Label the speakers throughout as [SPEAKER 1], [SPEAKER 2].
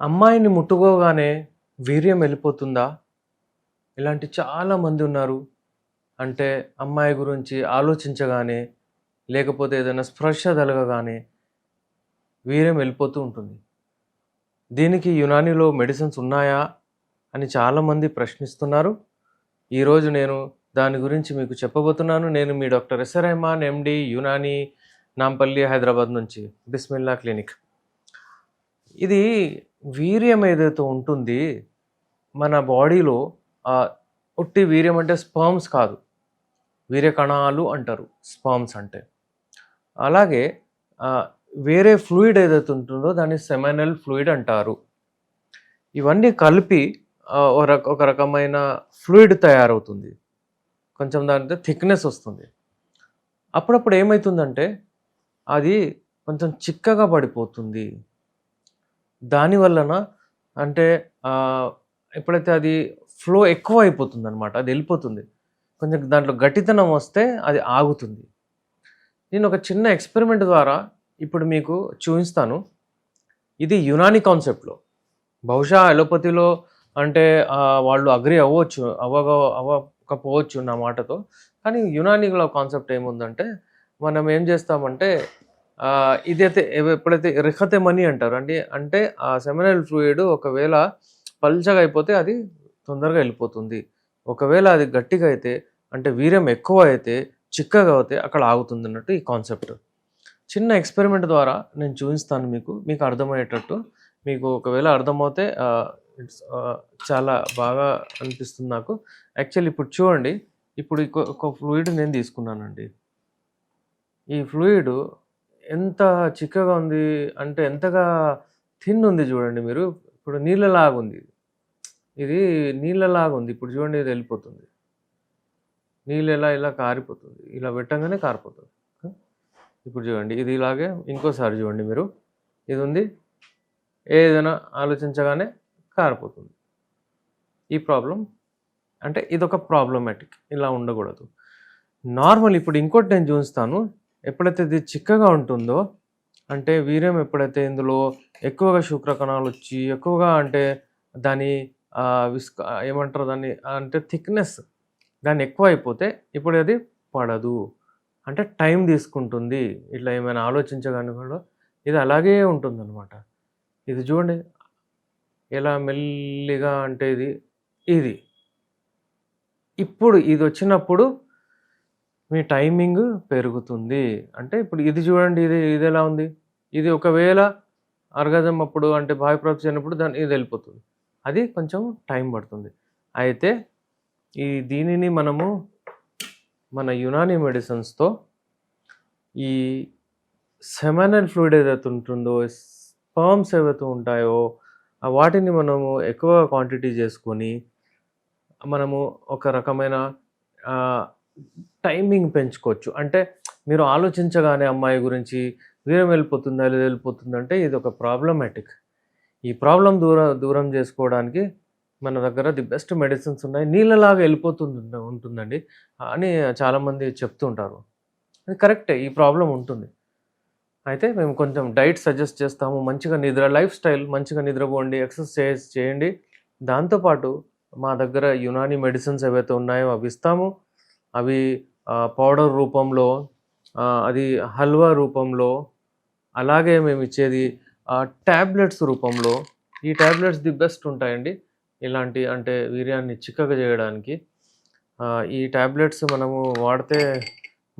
[SPEAKER 1] అమ్మాయిని ముట్టుకోగానే వీర్యం వెళ్ళిపోతుందా? ఇలాంటి చాలామంది ఉన్నారు. అంటే అమ్మాయి గురించి ఆలోచించగానే, లేకపోతే ఏదైనా స్పర్శ తగలగానే వీర్యం వెళ్ళిపోతూ ఉంటుంది. దీనికి యునానీలో మెడిసిన్స్ ఉన్నాయా అని చాలామంది ప్రశ్నిస్తున్నారు. ఈరోజు నేను దాని గురించి మీకు చెప్పబోతున్నాను. నేను మీ డాక్టర్ ఎస్ఆర్ రెహమాన్ ఎండి, యునానీ, నాంపల్లి, హైదరాబాద్ నుంచి. బిస్మిల్లా క్లినిక్. ఇది వీర్యం ఏదైతే ఉంటుంది మన బాడీలో, ఉట్టి వీర్యం అంటే స్పర్మ్స్ కాదు, వీర్య కణాలు అంటారు స్పర్మ్స్ అంటే. అలాగే వేరే ఫ్లూయిడ్ ఏదైతే ఉంటుందో దాన్ని సెమినల్ ఫ్లూయిడ్ అంటారు. ఇవన్నీ కలిపి ఒక రకమైన ఫ్లూయిడ్ తయారవుతుంది. కొంచెం దాంతో థిక్నెస్ వస్తుంది. అప్పుడప్పుడు ఏమవుతుందంటే అది కొంచెం చిక్కగా పడిపోతుంది. దానివలన అంటే ఎప్పుడైతే అది ఫ్లో ఎక్కువ అయిపోతుంది అనమాట, అది వెళ్ళిపోతుంది. కొంచెం దాంట్లో గట్టితనం వస్తే అది ఆగుతుంది. నేను ఒక చిన్న ఎక్స్పెరిమెంట్ ద్వారా ఇప్పుడు మీకు చూపిస్తాను. ఇది యునానీ కాన్సెప్ట్లో. బహుశా అలోపతిలో అంటే వాళ్ళు అగ్రి అవ్వకపోవచ్చు నా మాటతో. కానీ యునానీలో కాన్సెప్ట్ ఏముందంటే, మనం ఏం చేస్తామంటే ఇదైతే ఎప్పుడైతే రిఖతెమని అంటారు అంటే ఆ సెమినల్ ఫ్లూయిడ్ ఒకవేళ పల్చగా అయిపోతే అది తొందరగా వెళ్ళిపోతుంది. ఒకవేళ అది గట్టిగా అయితే అంటే వీర్యం ఎక్కువ అయితే, చిక్కగా అవుతే అక్కడ ఆగుతుంది అన్నట్టు ఈ కాన్సెప్ట్. చిన్న ఎక్స్పెరిమెంట్ ద్వారా నేను చూపిస్తాను మీకు అర్థమయ్యేటట్టు. మీకు ఒకవేళ అర్థమవుతే ఇట్స్ చాలా బాగా అనిపిస్తుంది నాకు. యాక్చువల్లీ ఇప్పుడు చూడండి, ఇప్పుడు ఒక ఫ్లూయిడ్ నేను తీసుకున్నానండి. ఈ ఫ్లూయిడ్ ఎంత చిక్కగా ఉంది అంటే ఎంతగా థిన్ ఉంది చూడండి మీరు. ఇప్పుడు నీళ్ళలాగా ఉంది, ఇది నీళ్ళలాగా ఉంది. ఇప్పుడు చూడండి, ఇది వెళ్ళిపోతుంది. నీళ్ళు ఇలా కారిపోతుంది, ఇలా పెట్టంగానే కారిపోతుంది. ఇప్పుడు చూడండి, ఇది ఇలాగే ఇంకోసారి చూడండి మీరు. ఇది ఉంది, ఏదైనా ఆలోచించగానే కారిపోతుంది. ఈ ప్రాబ్లం అంటే ఇదొక ప్రాబ్లమాటిక్, ఇలా ఉండకూడదు. నార్మల్ ఇప్పుడు ఇంకోటి నేను చూపిస్తాను. ఎప్పుడైతే ఇది చిక్కగా ఉంటుందో అంటే వీర్యం ఎప్పుడైతే ఇందులో ఎక్కువగా శుక్రకణాలు వచ్చి ఎక్కువగా అంటే దాని ఏమంటారు దాన్ని అంటే థిక్నెస్ దాన్ని ఎక్కువ అయిపోతే ఇప్పుడు అది పడదు, అంటే టైం తీసుకుంటుంది. ఇట్లా ఏమైనా ఆలోచించగానే కూడా ఇది అలాగే ఉంటుందన్నమాట. ఇది చూడండి ఎలా మెల్లిగా అంటే ఇది ఇప్పుడు ఇది వచ్చినప్పుడు మీ టైమింగ్ పెరుగుతుంది. అంటే ఇప్పుడు ఇది చూడండి, ఇది ఎలా ఉంది. ఇది ఒకవేళ ఆర్గాజం అప్పుడు అంటే బాహ్యప్రాప్తి అయినప్పుడు ఇది వెళ్ళిపోతుంది. అది కొంచెం టైం పడుతుంది. అయితే దీనిని మనము మన యునానీ మెడిసిన్స్తో ఈ సెమినల్ ఫ్లూయిడ్ ఏదైతే ఉంటుందో, స్పర్మ్స్ ఏవైతే ఉంటాయో వాటిని మనము ఎక్కువ క్వాంటిటీ చేసుకొని మనము ఒక రకమైన టైమింగ్ పెంచుకోవచ్చు. అంటే మీరు ఆలోచించగానే అమ్మాయి గురించి వీర్యం వెళ్ళిపోతుందా లేదా వెళ్ళిపోతుందంటే ఇది ఒక ప్రాబ్లమాటిక్. ఈ ప్రాబ్లం దూరం చేసుకోవడానికి మన దగ్గర ది బెస్ట్ మెడిసిన్స్ ఉన్నాయి. నీళ్ళలాగా ఉంటుందండి అని చాలామంది చెప్తుంటారు. అది కరెక్టే, ఈ ప్రాబ్లం ఉంటుంది. అయితే మేము కొంచెం డైట్ సజెస్ట్ చేస్తాము. మంచిగా లైఫ్ స్టైల్ మంచిగా నిద్రపోండి, ఎక్సర్సైజ్ చేయండి. దాంతోపాటు మా దగ్గర యునానీ మెడిసిన్స్ ఏవైతే ఉన్నాయో అవి ఇస్తాము. అవి పౌడర్ రూపంలో, అది హల్వా రూపంలో, అలాగే మేము ఇచ్చేది ట్యాబ్లెట్స్ రూపంలో. ఈ ట్యాబ్లెట్స్ ది బెస్ట్ ఉంటాయండి ఇలాంటి అంటే వీర్యాన్ని చిక్కగా చేయడానికి. ఈ ట్యాబ్లెట్స్ మనము వాడితే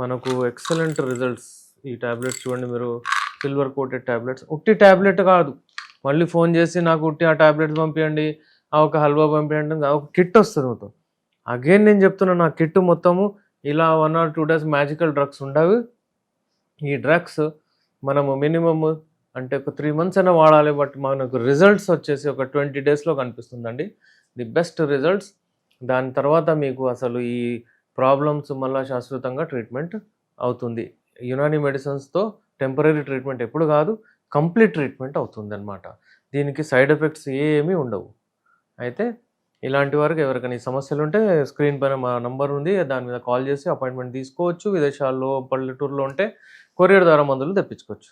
[SPEAKER 1] మనకు ఎక్సలెంట్ రిజల్ట్స్. ఈ ట్యాబ్లెట్స్ చూడండి మీరు, సిల్వర్ కోటెడ్ ట్యాబ్లెట్స్. ఉట్టి ట్యాబ్లెట్ కాదు, మళ్ళీ ఫోన్ చేసి నాకు ఉట్టి ఆ ట్యాబ్లెట్స్ పంపించండి, ఒక హల్వా పంపించండి, ఒక కిట్ వస్తుంది మొత్తం. అగైన్ నేను చెప్తున్నా, నా కిట్ మొత్తము ఇలా 1 or 2 days మ్యాజికల్ డ్రగ్స్ ఉండవు. ఈ డ్రగ్స్ మనము మినిమమ్ అంటే ఒక 3 months అయినా వాడాలి. బట్ మనకు రిజల్ట్స్ వచ్చేసి ఒక 20 daysలో కనిపిస్తుందండి, ది బెస్ట్ రిజల్ట్స్. దాని తర్వాత మీకు అసలు ఈ ప్రాబ్లమ్స్ మళ్ళీ శాశ్వతంగా ట్రీట్మెంట్ అవుతుంది. యునానీ మెడిసిన్స్తో టెంపరీ ట్రీట్మెంట్ ఎప్పుడు కాదు, కంప్లీట్ ట్రీట్మెంట్ అవుతుంది అన్నమాట. దీనికి సైడ్ ఎఫెక్ట్స్ ఏమీ ఉండవు. అయితే ఇలాంటి వారికి ఎవరికైనా సమస్యలు ఉంటే స్క్రీన్ పైన మా నంబర్ ఉంది, దాని మీద కాల్ చేసి అపాయింట్మెంట్ తీసుకోవచ్చు. విదేశాల్లో, పల్లెటూరులో ఉంటే కొరియర్ ద్వారా మందులు తెప్పించుకోవచ్చు.